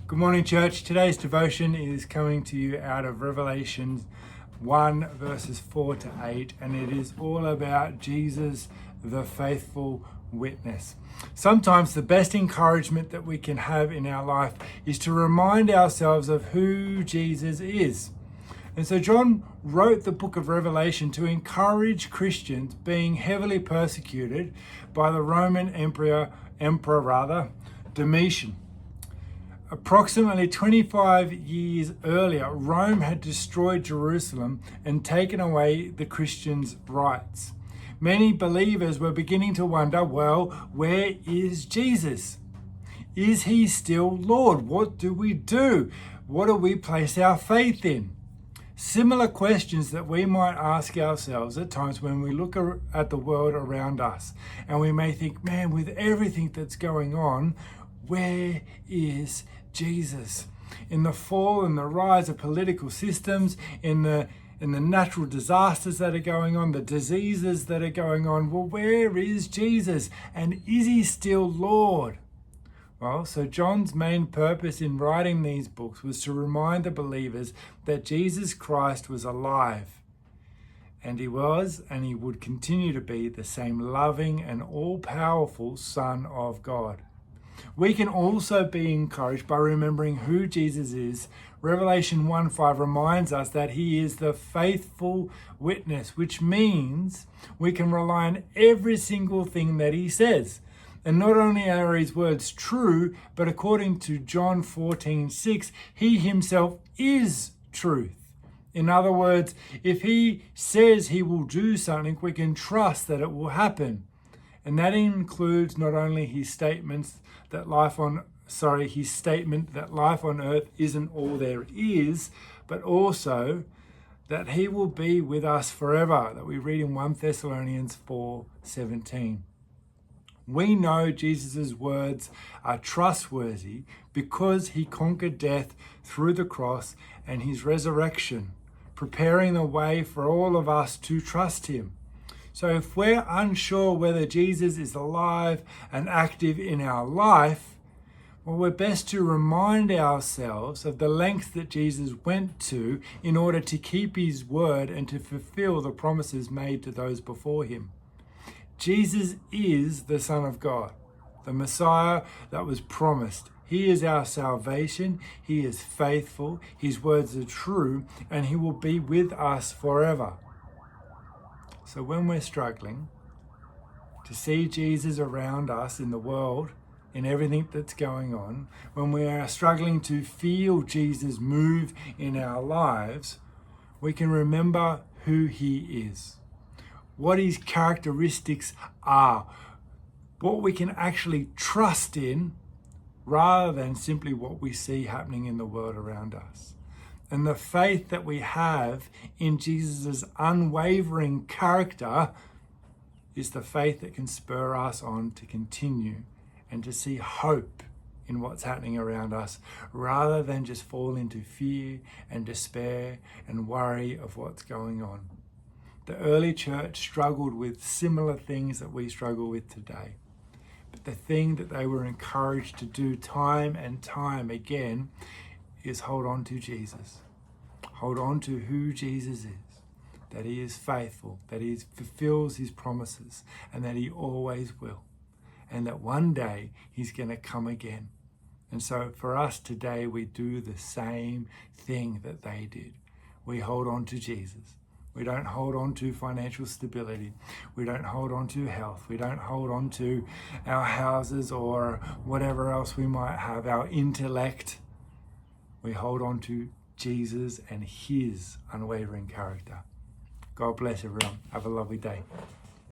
Good morning, church. Today's devotion is coming to you out of Revelation 1 verses 4 to 8, and it is all about Jesus, the faithful witness. Sometimes the best encouragement that we can have in our life is to remind ourselves of who Jesus is. And so John wrote the book of Revelation to encourage Christians being heavily persecuted by the Roman Emperor Domitian. Approximately 25 years earlier, Rome had destroyed Jerusalem and taken away the Christians' rights. Many believers were beginning to wonder, well, where is Jesus? Is he still Lord? What do we do? What do we place our faith in? Similar questions that we might ask ourselves at times when we look at the world around us. And we may think, man, with everything that's going on, where is Jesus? In the fall and the rise of political systems, in the natural disasters that are going on, the diseases that are going on, well, where is Jesus? And is he still Lord? Well, so John's main purpose in writing these books was to remind the believers that Jesus Christ was alive. And he was, and he would continue to be, the same loving and all-powerful Son of God. We can also be encouraged by remembering who Jesus is. Revelation 1:5 reminds us that he is the faithful witness, which means we can rely on every single thing that he says. And not only are his words true, but according to John 14:6, he himself is truth. In other words, if he says he will do something, we can trust that it will happen. And that includes not only his statement that life on earth isn't all there is, but also that he will be with us forever, that we read in 1 Thessalonians 4:17. We know Jesus' words are trustworthy because he conquered death through the cross and his resurrection, preparing the way for all of us to trust him. So if we're unsure whether Jesus is alive and active in our life, well, we're best to remind ourselves of the lengths that Jesus went to in order to keep his word and to fulfill the promises made to those before him. Jesus is the Son of God, the Messiah that was promised. He is our salvation. He is faithful. His words are true, and he will be with us forever. So when we're struggling to see Jesus around us in the world, in everything that's going on, when we are struggling to feel Jesus move in our lives, we can remember who he is, what his characteristics are, what we can actually trust in rather than simply what we see happening in the world around us. And the faith that we have in Jesus' unwavering character is the faith that can spur us on to continue and to see hope in what's happening around us, rather than just fall into fear and despair and worry of what's going on. The early church struggled with similar things that we struggle with today. But the thing that they were encouraged to do time and time again is hold on to Jesus. Hold on to who Jesus is, that he is faithful, that he fulfills his promises, and that he always will. And that one day he's going to come again. And so for us today, we do the same thing that they did. We hold on to Jesus. We don't hold on to financial stability. We don't hold on to health. We don't hold on to our houses or whatever else we might have, our intellect. We hold on to Jesus and his unwavering character. God bless everyone. Have a lovely day.